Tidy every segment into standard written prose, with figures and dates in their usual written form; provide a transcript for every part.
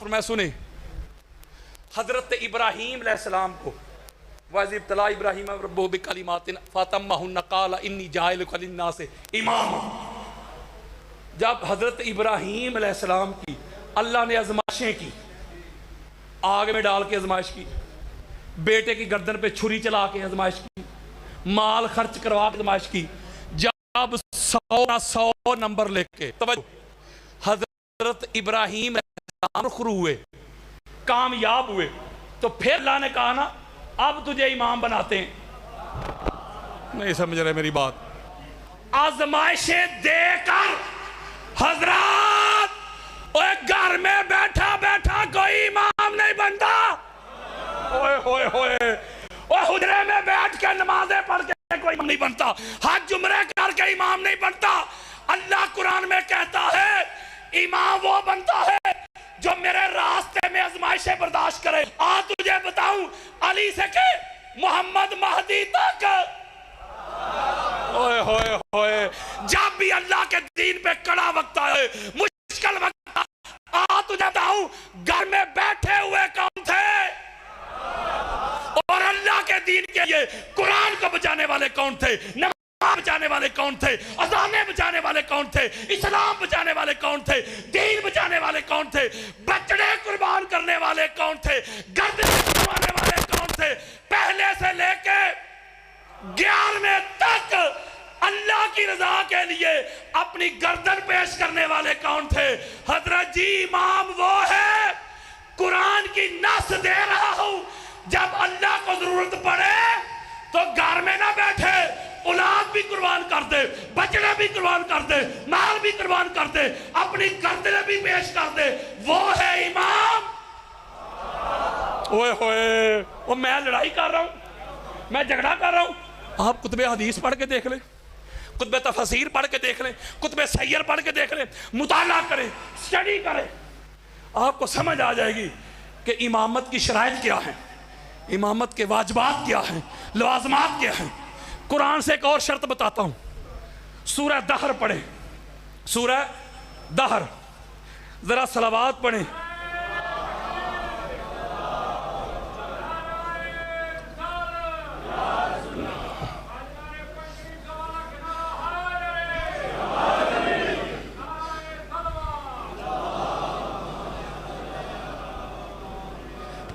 فرمایا سنیں، حضرت ابراہیم علیہ السلام کو وَإِذِ ابْتَلَىٰ إِبْرَاهِيمَ رَبُّهُ بِكَلِمَاتٍ فَأَتَمَّهُنَّ قَالَ إِنِّي جَاعِلُكَ لِلنَّاسِ إِمَامًا۔ جب حضرت ابراہیم علیہ السلام کی اللہ نے آزمائشیں کی، آگ میں ڈال کے آزمائش کی، بیٹے کی گردن پہ چھری چلا کے آزمائش کی، مال خرچ کروا کے آزمائش کی، جب 100 نمبر لے کے حضرت ابراہیم علیہ السلام رخرو ہوئے، کامیاب ہوئے، تو پھر اللہ نے کہا نا اب تجھے امام بناتے ہیں۔ نہیں سمجھ رہے میری بات؟ آزمائشیں دے کر حضرات گھر میں بیٹھا بیٹھا کوئی امام نہیں بنتا۔ اوئے ہوئے ہوئے حجرے میں بیٹھ کے نمازیں پڑھ کے کوئی امام نہیں بنتا، حج عمرے کر کے امام نہیں بنتا۔ اللہ قرآن میں کہتا ہے امام وہ بنتا ہے جو میرے راستے میں آزمائشیں برداشت کرے۔ آج تجھے بتاؤں علی سے کہ محمد مہدی تک، اوئے ہوئے ہوئے جب بھی اللہ کے دین پہ کڑا وقت آئے، مشکل وقت آئے، آج تجھے بتاؤں گھر میں بیٹھے ہوئے کون تھے اور اللہ کے دین کے لیے قرآن کو بچانے والے کون تھے، نماز بچانے والے کون تھے، اذانیں بچانے والے کون تھے، اسلام بچانے والے کون تھے، دین بچانے والے کون تھے، بچڑے قربان کرنے والے کون تھے، گردن قربانے والے کون تھے، پہلے سے لے کے 11ویں تک اللہ کی رضا کے لیے اپنی گردن پیش کرنے والے کون تھے۔ حضرت جی امام وہ ہے، قرآن کی نص دے رہا ہوں، جب اللہ کو ضرورت پڑے تو گھر میں نہ بیٹھے، اولاد بھی قربان کر دے، بچڑے بھی قربان کر دے، مال بھی قربان کر دے، اپنی گردنیں بھی پیش کر دے، وہ ہے امام۔ اوئے ہوئے وہ میں لڑائی کر رہا ہوں، میں جھگڑا کر رہا ہوں، آپ کتب حدیث پڑھ کے دیکھ لیں، کتب تفسیر پڑھ کے دیکھ لیں، کتب سیر پڑھ کے دیکھ لیں، مطالعہ کریں، اسٹڈی کریں، آپ کو سمجھ آ جائے گی کہ امامت کی شرائط کیا ہے، امامت کے واجبات کیا ہیں، لوازمات کیا ہیں۔ قرآن سے ایک اور شرط بتاتا ہوں، سورہ دہر پڑھیں، سورہ دہر، ذرا صلوات پڑھیں۔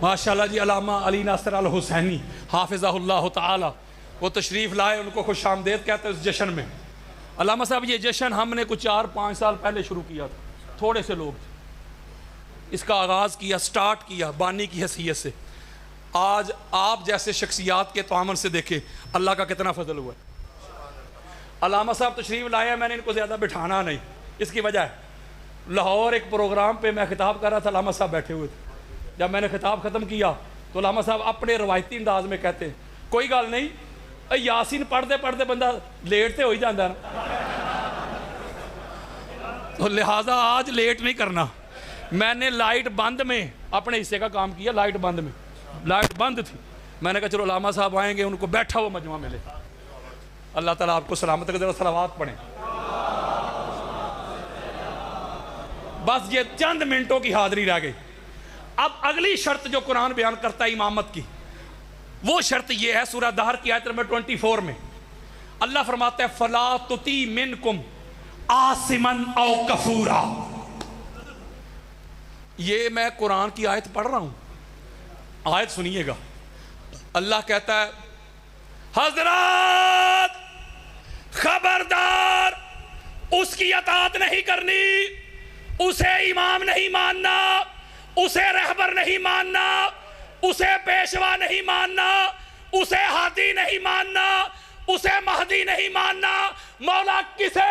ماشاءاللہ جی علامہ علی ناصر الحسینی حافظہ اللہ تعالی وہ تشریف لائے، ان کو خوش آمدید کہتے ہیں اس جشن میں۔ علامہ صاحب یہ جشن ہم نے کچھ 4-5 سال پہلے شروع کیا تھا، تھوڑے سے لوگ تھے، اس کا آغاز کیا، سٹارٹ کیا بانی کی حیثیت سے۔ آج آپ جیسے شخصیات کے تعامل سے دیکھیں اللہ کا کتنا فضل ہوا ہے۔ علامہ صاحب تشریف لائے ہیں، میں نے ان کو زیادہ بٹھانا نہیں، اس کی وجہ ہے لاہور ایک پروگرام پہ میں خطاب کر رہا تھا، علامہ صاحب بیٹھے ہوئے تھے۔ جب میں نے خطاب ختم کیا تو علامہ صاحب اپنے روایتی انداز میں کہتے ہیں کوئی گل نہیں، یاسین پڑھتے پڑھتے بندہ لیٹ تے ہو ہی جاندہ نا، تو لہٰذا آج لیٹ نہیں کرنا۔ میں نے لائٹ بند میں اپنے حصے کا کام کیا، لائٹ بند میں، لائٹ بند تھی، میں نے کہا چلو علامہ صاحب آئیں گے، ان کو بیٹھا ہوا مجمع ملے۔ اللہ تعالیٰ آپ کو سلامت رکھے، صلوات پڑھیں۔ بس یہ چند منٹوں کی حاضری رہ گئی۔ اب اگلی شرط جو قرآن بیان کرتا ہے امامت کی، وہ شرط یہ ہے، سورہ دہر کی آیت نمبر 24 میں اللہ فرماتا ہے فَلَا تُطِعْ مِنْكُمْ عَاصِمًا أَوْ كَفُورًا۔ یہ میں قرآن کی آیت پڑھ رہا ہوں، آیت سنیے گا۔ اللہ کہتا ہے حضرات خبردار، اس کی اطاعت نہیں کرنی، اسے امام نہیں ماننا، اسے رہبر نہیں ماننا، اسے پیشوا نہیں ماننا، اسے ہادی نہیں ماننا، اسے مہدی نہیں ماننا۔ مولا کسے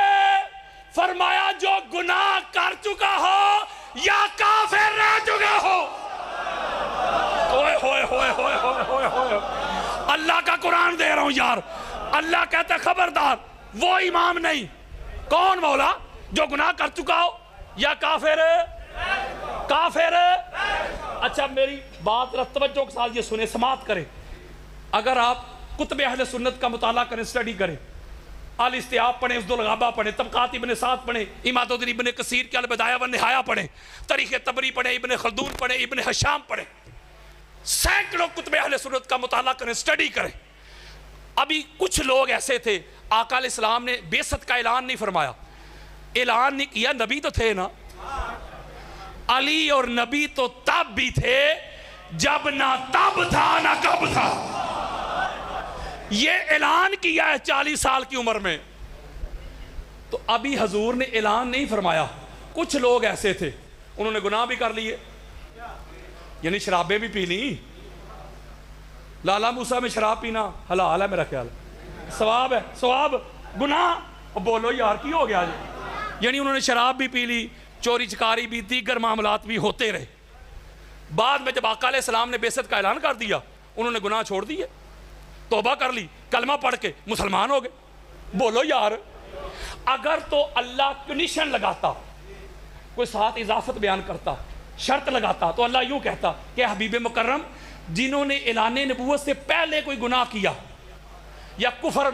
فرمایا؟ جو گناہ کر چکا ہو یا کافر رہ چکا ہو۔ ہوئے ہوئے ہوئے ہوئے ہوئے ہوئے اللہ کا قرآن دے رہا ہوں یار۔ اللہ کہتا ہے خبردار، وہ امام نہیں۔ کون مولا؟ جو گناہ کر چکا ہو یا کافر کافر۔ اچھا میری بات توجہ کے ساتھ یہ سنیں، سماعت کریں۔ اگر آپ کتب اہل سنت کا مطالعہ کریں، اسٹڈی کریں، الاستیاب پڑھیں، عزدالغابہ پڑھیں، طبقات ابن سعد پڑھیں، امادالدین ابن کثیر کے البدایہ والنہایہ پڑھیں، تاریخ طبری پڑھیں، ابن خلدون پڑھیں، ابن حشام پڑھیں، سینکڑوں کتب اہل سنت کا مطالعہ کریں، سٹڈی کریں۔ ابھی کچھ لوگ ایسے تھے، آقا علیہ السلام نے بعثت کا اعلان نہیں فرمایا، اعلان نہیں کیا، نبی تو تھے نا، علی اور نبی تو تب بھی تھے جب نہ تب تھا نہ کب تھا۔ یہ اعلان کیا ہے 40 سال کی عمر میں، تو ابھی حضور نے اعلان نہیں فرمایا۔ کچھ لوگ ایسے تھے، انہوں نے گناہ بھی کر لیے، یعنی شرابیں بھی پی لیں۔ لالا موسیٰ میں شراب پینا حلال ہے، میرا خیال ثواب ہے، ثواب گناہ بولو یار کی ہو گیا جی، یعنی انہوں نے شراب بھی پی لی، چوری چکاری بھی، دیگر معاملات بھی ہوتے رہے۔ بعد میں جب آقا علیہ السلام نے بعثت کا اعلان کر دیا، انہوں نے گناہ چھوڑ دیے، توبہ کر لی، کلمہ پڑھ کے مسلمان ہو گئے۔ بولو یار، اگر تو اللہ کنڈیشن لگاتا، کوئی ساتھ اضافت بیان کرتا، شرط لگاتا، تو اللہ یوں کہتا کہ حبیب مکرم جنہوں نے اعلان نبوت سے پہلے کوئی گناہ کیا یا کفر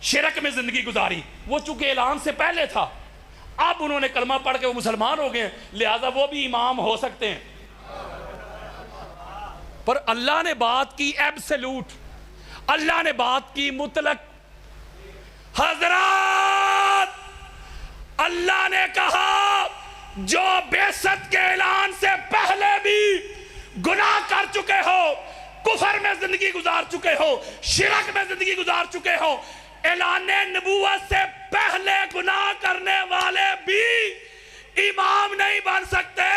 شرک میں زندگی گزاری، وہ چونکہ اعلان سے پہلے تھا، اب انہوں نے کلمہ پڑھ کے وہ مسلمان ہو گئے ہیں، لہذا وہ بھی امام ہو سکتے ہیں۔ پر اللہ نے بات کی ایبسلوٹ، اللہ نے بات کی مطلق۔ حضرات، اللہ نے کہا جو بعثت کے اعلان سے پہلے بھی گناہ کر چکے ہو، کفر میں زندگی گزار چکے ہو، شرک میں زندگی گزار چکے ہو، اعلان نبوت سے پہلے گناہ کرنے والے بھی امام نہیں بن سکتے۔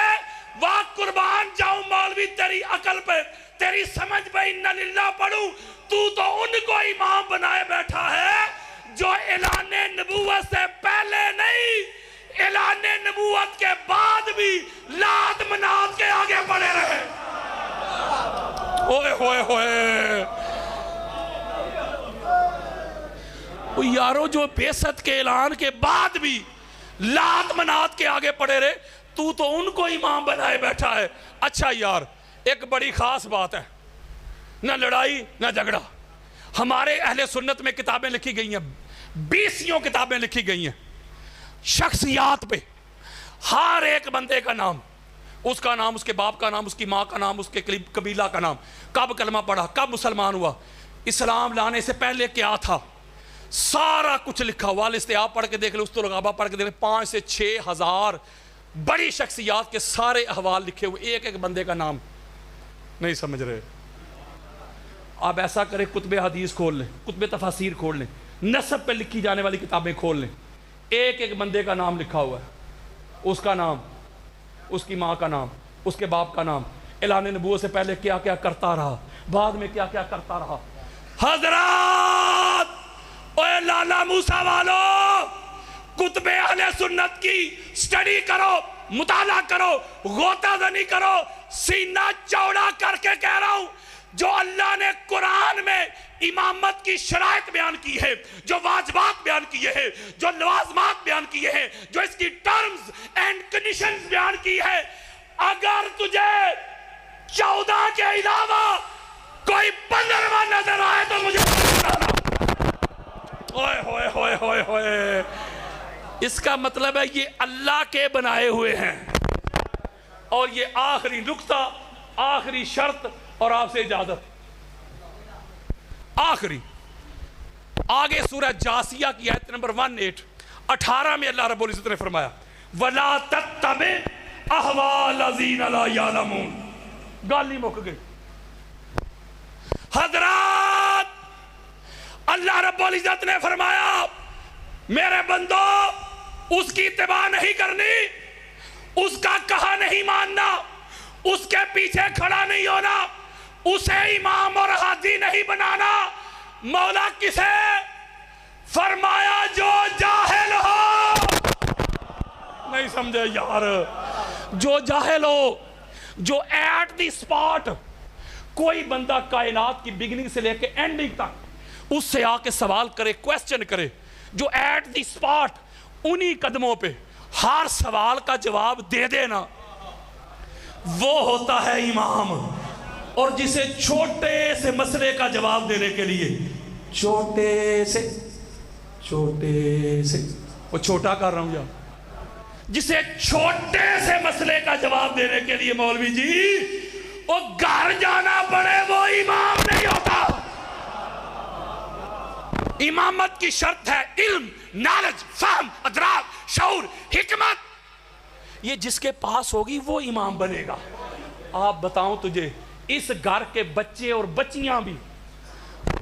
واہ قربان جاؤں مولوی تیری عقل پہ، تیری سمجھ پہ، اِنَّ لِلَّهِ پڑھوں، تو ان کو امام بنائے بیٹھا ہے جو اعلان نبوت سے پہلے نہیں، اعلان نبوت کے بعد بھی لات منات کے آگے بڑھے رہے۔ اوئے ہوئے ہوئے، یارو جو بعثت کے اعلان کے بعد بھی لات منات کے آگے پڑے رہے، تو ان کو امام بنائے بیٹھا ہے۔ اچھا یار، ایک بڑی خاص بات ہے، نہ لڑائی نہ جھگڑا۔ ہمارے اہل سنت میں کتابیں لکھی گئی ہیں، 20 کتابیں لکھی گئی ہیں شخصیات پہ، ہر ایک بندے کا نام، اس کا نام، اس کے باپ کا نام، اس کی ماں کا نام، اس کے قبیلہ کا نام، کب کلمہ پڑھا، کب مسلمان ہوا، اسلام لانے سے پہلے کیا تھا، سارا کچھ لکھا ہوا۔ الاستیاب پڑھ کے دیکھ لیں، عزدالغابہ پڑھ کے دیکھ لیں، 5 سے 6 ہزار بڑی شخصیات کے سارے احوال لکھے ہوئے، ایک ایک بندے کا نام۔ نہیں سمجھ رہے؟ آپ ایسا کریں، کتب حدیث کھول لیں، کتب تفاسیر کھول لیں، نسب پہ لکھی جانے والی کتابیں کھول لیں، ایک ایک بندے کا نام لکھا ہوا ہے، اس کا نام، اس کی ماں کا نام، اس کے باپ کا نام، اعلان نبوت سے پہلے کیا کیا کرتا رہا، بعد میں کیا کیا کرتا رہا۔ حضرات، اوے لالا موسیٰ والو، کتب اہل سنت کی سٹڈی کرو، مطالعہ کرو، غوطہ زنی کرو، سینہ چوڑا کر کے کہہ رہا ہوں، جو اللہ نے قرآن میں امامت کی شرائط بیان کی ہے، جو واجبات بیان کیے ہیں، جو لوازمات بیان کیے ہیں، جو اس کی ٹرمز اینڈ کنڈیشنز بیان کی ہے، اگر تجھے 14 کے علاوہ کوئی 15واں نظر آئے تو مجھے بتانا۔ اوئے ہوئے ہوئے ہوئے ہوئے، اس کا مطلب ہے یہ اللہ کے بنائے ہوئے ہیں، اور یہ آخری نقطہ، آخری شرط، اور آپ سے اجازت آخری۔ آگے سورہ جاسیہ کی آیت نمبر 18 میں اللہ رب العزت نے فرمایا وَلَا تَتَّبِعْ أَهْوَاءَ الَّذِينَ لَا يَعْلَمُونَ، گالی مک گئی۔ حضرات، اللہ رب العزت نے فرمایا میرے بندو، اس کی اتباع نہیں کرنی، اس کا کہا نہیں ماننا، اس کے پیچھے کھڑا نہیں ہونا، اسے امام اور ہادی نہیں بنانا۔ مولا کسے فرمایا؟ جو جاہل ہو۔ نہیں سمجھے یار؟ جو جاہل ہو، جو ایٹ دی سپاٹ، کوئی بندہ کائنات کی بگننگ سے لے کے اینڈنگ تک اس سے آ کے سوال کرے، کویسچن کرے، جو ایٹ دی سپاٹ انہی قدموں پہ ہر سوال کا جواب دے دینا، وہ ہوتا ہے امام۔ اور جسے چھوٹے سے مسئلے کا جواب دینے کے لیے چھوٹے سے چھوٹے سے، وہ چھوٹا کر رہا ہوں یا جسے چھوٹے سے مسئلے کا جواب دینے کے لیے مولوی جی وہ گھر جانا پڑے وہ امام نہیں ہوتا. امامت کی شرط ہے علم، نالج، فہم، ادراک، شعور، حکمت. یہ جس کے پاس ہوگی وہ امام بنے گا. آپ بتاؤں تجھے اس گھر کے بچے اور بچیاں بھی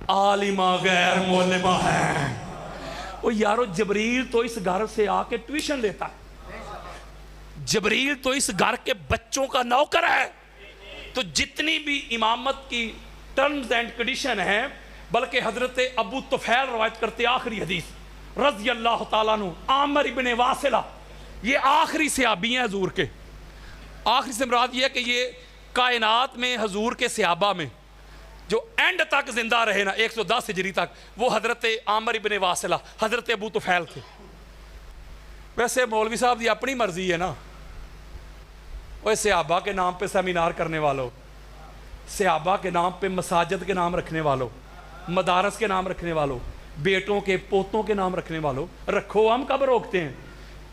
عالمہ غیر معلمہ ہیں. وہ یارو جبریل تو اس گھر سے آ کے ٹیوشن لیتا ہے. جبریل تو اس گھر کے بچوں کا نوکر ہے. تو جتنی بھی امامت کی ٹرمز اینڈ کنڈیشن ہیں، بلکہ حضرت ابو طفیل روایت کرتے آخری حدیث رضی اللہ تعالیٰ عنہ، عامر ابن واصلہ، یہ آخری صحابی ہیں حضور کے. آخری سے مراد یہ ہے کہ یہ کائنات میں حضور کے صحابہ میں جو اینڈ تک زندہ رہے نا 110 ہجری تک، وہ حضرت عامر ابن واصلہ، حضرت ابو طفیل تھے. ویسے مولوی صاحب یہ اپنی مرضی ہے نا. وہ صحابہ کے نام پہ سیمینار کرنے والوں، صحابہ کے نام پہ مساجد کے نام رکھنے والوں، مدارس کے نام رکھنے والوں، بیٹوں کے پوتوں کے نام رکھنے والوں، رکھو، ہم کب روکتے ہیں.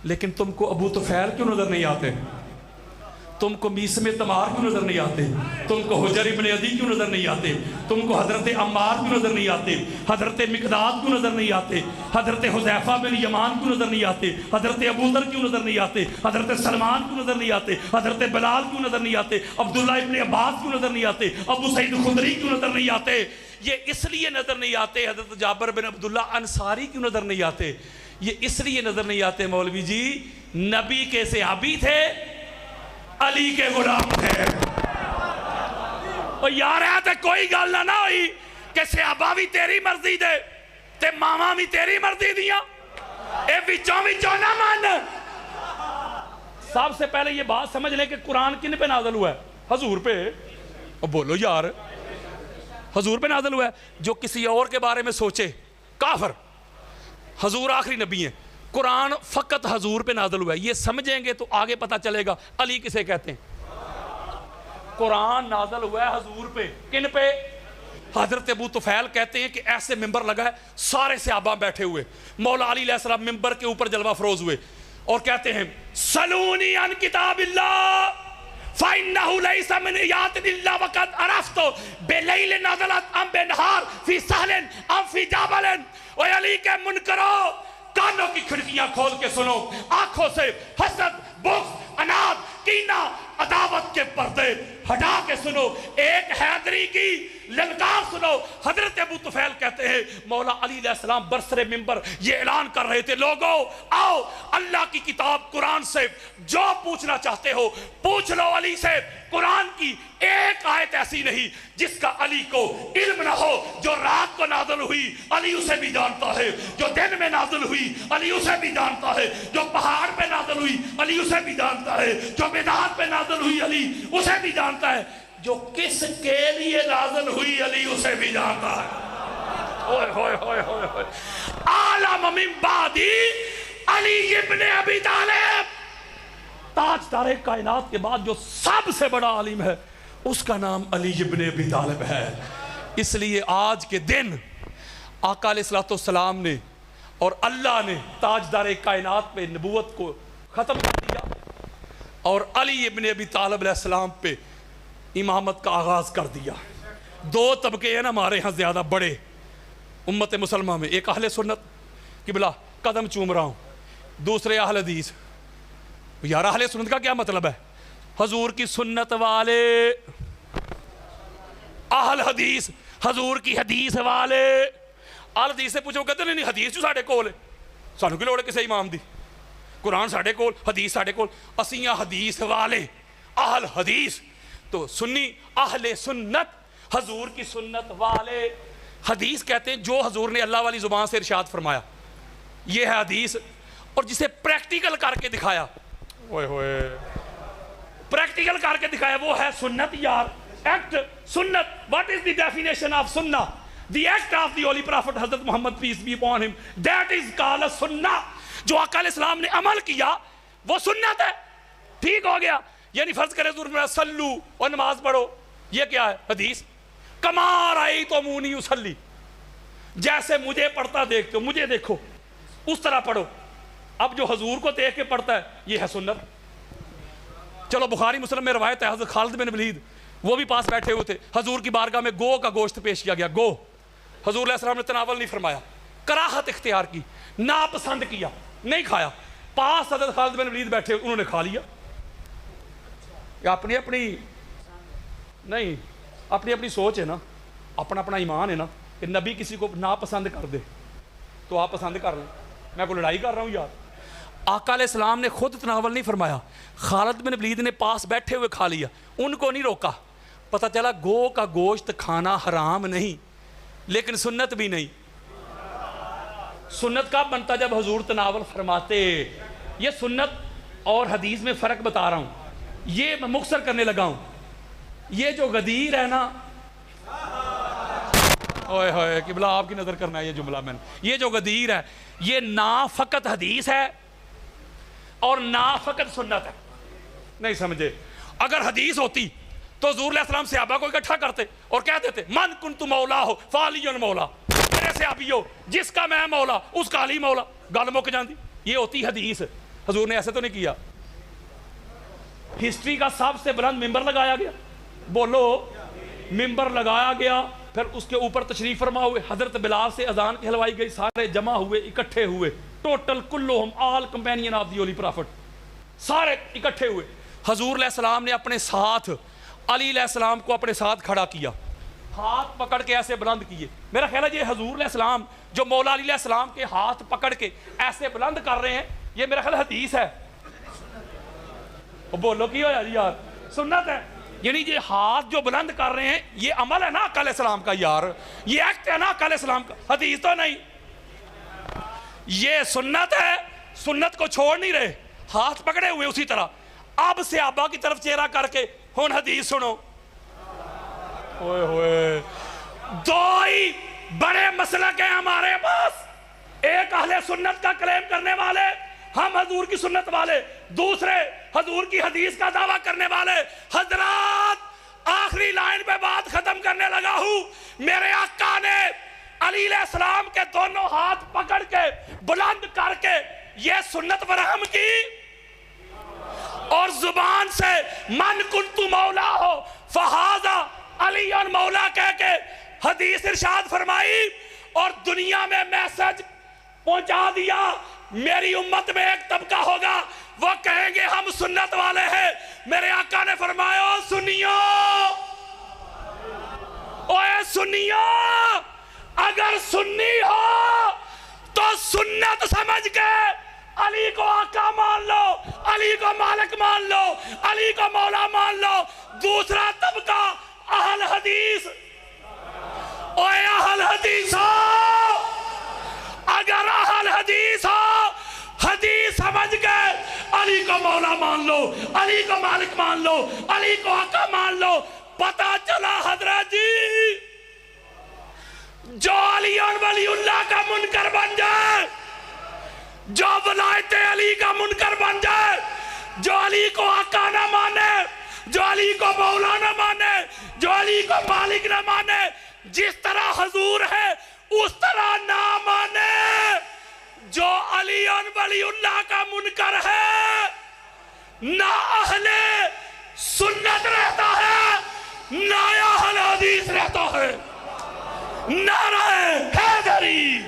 لیکن تم کو ابو طفیل کیوں نظر نہیں آتے؟ تم کو میسم تمار کیوں نظر نہیں آتے؟ تم کو حجر ابن عدی کیوں نظر نہیں آتے؟ تم کو حضرت عمار کیوں نظر نہیں آتے؟ حضرت مقداد کیوں نظر نہیں آتے؟ حضرت حذیفہ بن یمان کیوں نظر نہیں آتے؟ حضرت ابو ذر کیوں نظر نہیں آتے؟ حضرت سلمان کیوں نظر نہیں آتے؟ حضرت بلال کیوں نظر نہیں آتے؟ عبداللہ ابن عباس کیوں نظر نہیں آتے؟ ابو سعید خدری کیوں نظر نہیں آتے؟ یہ اس لیے نظر نہیں آتے. حضرت جابر بن عبداللہ انصاری کیوں نظر نہیں آتے؟ یہ اس لیے نظر نہیں آتے مولوی جی، نبی کے صحابی تھے، علی کے غلام تھے. اور یار ہے تے کوئی گل نہ ہوئی کہ صحابہ بھی تیری مرضی دے تے ماما بھی تیری مرضی دیا، اے وچوں نہ مان. سب سے پہلے یہ بات سمجھ لیں کہ قرآن کن پہ نازل ہوا ہے؟ حضور پہ. اور بولو یار، حضور پہ نازل ہوا ہے. جو کسی اور کے بارے میں سوچے کافر. حضور آخری نبی ہیں. قرآن فقط حضور پہ نازل ہوا ہے. یہ سمجھیں گے تو آگے پتہ چلے گا علی کسے کہتے ہیں. قرآن نازل ہوا ہے حضور پہ. کن پہ؟ حضرت ابو طفیل کہتے ہیں کہ ایسے ممبر لگا ہے، سارے صحابہ بیٹھے ہوئے، مولا علی علیہ السلام ممبر کے اوپر جلوہ فروز ہوئے اور کہتے ہیں سلونی عن کتاب اللہ فَإِنَّهُ لَيْسَ مِنْ يَاتِ اللَّهِ وَقَدْ عَرَفْتُ بِلَيْلِ نَزَلَتْ أَمْ بِنْهَارٍ فِي سَهْلٍ أَمْ فِي جَبَلٍ. اے علی کے منکرو، کانوں کی کھڑکیاں کھول کے سنو، آنکھوں سے حسد، بغض، عناد، کینہ، عداوت کے پردے ہٹا کے سنو، ایک حیدری کی للکار سنو. حضرت ابو طفیل کہتے ہیں مولا علی علیہ السلام برسر ممبر یہ اعلان کر رہے تھے، لوگو آؤ اللہ کی کتاب قرآن سے جو پوچھنا چاہتے ہو پوچھ لو علی سے. قرآن کی ایک آیت ایسی نہیں جس کا علی کو علم نہ ہو. جو رات کو نازل ہوئی علی اسے بھی جانتا ہے، جو دن میں نازل ہوئی علی اسے بھی جانتا ہے، جو پہاڑ پہ نازل ہوئی علی اسے بھی جانتا ہے، جو میدان پہ نازل ہوئی علی اسے بھی جانتا ہے، جو کس کے لیے نازل ہوئی علی اسے بھی جانتا ہے. اوئے ہوئے ہوئے ہوئے ہوئے. عالم من بعدی علی ابن ابی طالب، تاجدار کائنات کے بعد جو سب سے بڑا عالم ہے اس کا نام علی ابن ابی طالب ہے. اس لیے آج کے دن آقا علیہ السلام نے اور اللہ نے تاجدار کائنات پہ نبوت کو ختم کر دیا اور علی ابن ابی طالب علیہ السلام پہ امامت کا آغاز کر دیا. دو طبقے ہیں نا ہمارے ہاں زیادہ بڑے امت مسلمہ میں، ایک اہل سنت قبلہ قدم چوم رہا ہوں، دوسرے اہل حدیث. یار اہل سنت کا کیا مطلب ہے؟ حضور کی سنت والے. اہل حدیث حضور کی حدیث والے. اہل حدیث سے پوچھو کہتے نہیں حدیث جو ساڑھے کول ہے، سانو کی لوڑ ہے کسے امام دی، قرآن ساڑھے کول، حدیث ساڑھے کول. اسیاں حدیث والے، اہل حدیث. تو سنی اہل سنت، حضور کی سنت والے. حدیث کہتے ہیں جو حضور نے اللہ والی زبان سے ارشاد فرمایا، یہ ہے حدیث. اور جسے پریکٹیکل کر کے دکھایا، پریکٹیکل کر کے دکھایا، وہ ہے سنت. یار ایکٹ سنت. What is the definition of sunnah? The act of the holy prophet حضرت محمد peace be upon him, that is called sunnah. جو آقا علیہ السلام نے عمل کیا وہ سنت ہے. ٹھیک ہو گیا. یعنی فرض کرے حضور میں صلو اور نماز پڑھو، یہ کیا ہے؟ حدیث. کما رأیتمونی اصلی، جیسے مجھے پڑھتا دیکھتے ہو، مجھے دیکھو. اس طرح پڑھو. اب جو حضور کو دیکھ کے پڑھتا ہے یہ ہے سنت. چلو بخاری مسلم میں روایت ہے حضرت خالد بن ولید وہ بھی پاس بیٹھے ہوئے تھے, حضور کی بارگاہ میں گو کا گوشت پیش کیا گیا. گو حضور علیہ السلام نے تناول نہیں فرمایا, کراہت اختیار کی, ناپسند کیا, نہیں کھایا. پاس حضرت خالد بن ولید بیٹھے, انہوں نے کھا لیا. اپنی اپنی نہیں, اپنی اپنی سوچ ہے نا, اپنا اپنا ایمان ہے نا. کہ نبی کسی کو ناپسند کر دے تو آپ پسند کر لیں. میں کوئی لڑائی کر رہا ہوں یار. آقا علیہ السلام نے خود تناول نہیں فرمایا, خالد بن ولید نے پاس بیٹھے ہوئے کھا لیا, ان کو نہیں روکا. پتہ چلا گو کا گوشت کھانا حرام نہیں لیکن سنت بھی نہیں. سنت کب بنتا جب حضور تناول فرماتے. یہ سنت اور حدیث میں فرق بتا رہا ہوں, یہ میں مختصر کرنے لگا ہوں. یہ جو غدیر ہے نا, اوئے ہوئے قبلہ آپ کی نظر کرنا ہے یہ جملہ میں نے, یہ جو غدیر ہے یہ نہ فقط حدیث ہے اور نہ فقط سنت ہے. نہیں سمجھے؟ اگر حدیث ہوتی تو حضور علیہ السلام صحابہ کو اکٹھا کرتے اور کہہ دیتے من کنت مولا ہو فعلی مولا, میرے صحابی ہو جس کا میں مولا اس کا علی مولا, گل مک جاندی. یہ ہوتی حدیث. حضور نے ایسے تو نہیں کیا. ہسٹری کا سب سے بلند ممبر لگایا گیا, بولو ممبر لگایا گیا, پھر اس کے اوپر تشریف فرما ہوئے, حضرت بلال سے اذان کہلوائی گئی, سارے جمع ہوئے, اکٹھے ہوئے, ٹوٹل کلہم all companion of the holy prophet, سارے اکٹھے ہوئے. حضور علیہ السلام نے اپنے ساتھ علی علیہ السلام کو اپنے ساتھ کھڑا کیا, ہاتھ پکڑ کے ایسے بلند کیے. میرا خیال ہے یہ حضور علیہ السلام جو مولا علی علیہ السلام کے ہاتھ پکڑ کے ایسے بلند کر رہے ہیں, یہ میرا خیال حدیث ہے. بولو کی ہویا یار, سنت ہے. یعنی یہ ہاتھ جو بلند کر رہے ہیں یہ عمل ہے نا آقا علیہ السلام کا یار, یہ ایکٹ ہے نا آقا علیہ السلام کا, حدیث تو نہیں. یہ سنت ہے, سنت کو چھوڑ نہیں رہے, ہاتھ پکڑے ہوئے اسی طرح. اب صحابہ کی طرف چہرہ کر کے ہن حدیث سنو. اوئے ہوئے, دو ہی بڑے مسلک ہیں ہمارے پاس, ایک اہل سنت کا کلیم کرنے والے, ہم حضور کی سنت والے, دوسرے حضور کی حدیث کا دعویٰ کرنے والے. حضرات آخری لائن پہ بات ختم کرنے لگا ہوں. میرے آقا نے علی علیہ السلام کے دونوں ہاتھ پکڑ کے بلند کر کے یہ سنت فراہم کی, اور زبان سے من کنت مولا ہو فہذا علی مولا کہہ کے حدیث ارشاد فرمائی, اور دنیا میں میسج پہنچا دیا. میری امت میں ایک طبقہ ہوگا وہ کہیں گے ہم سنت والے ہیں. میرے آقا نے فرمایا سنیو, اوے سنیو, اگر سنی ہو تو سنت سمجھ کے علی کو آقا مان لو, علی کو مالک مان لو, علی کو مولا مان لو. دوسرا طبقہ اہل حدیث, اوے اہل حدیث ہو, اگر اہل حدیث ہو, حدیث سمجھ گئے, علی کو مولا مان لو, علی کو مالک مان لو, علی کو آقا مان لو. پتہ چلا حضرت جی, جو علی ولی اللہ کا منکر بن جائے, جو ولایت علی کا منکر بن جائے, جو علی کو آقا نہ مانے, جو علی کو مولا نہ مانے, جو علی کو مالک نہ مانے, جس طرح حضور ہے اس طرح نہ مانے, جو علی ولی اللہ کا منکر ہے, نہ اہل سنت رہتا ہے نہ اہل حدیث رہتا ہے. نعرہ حیدری.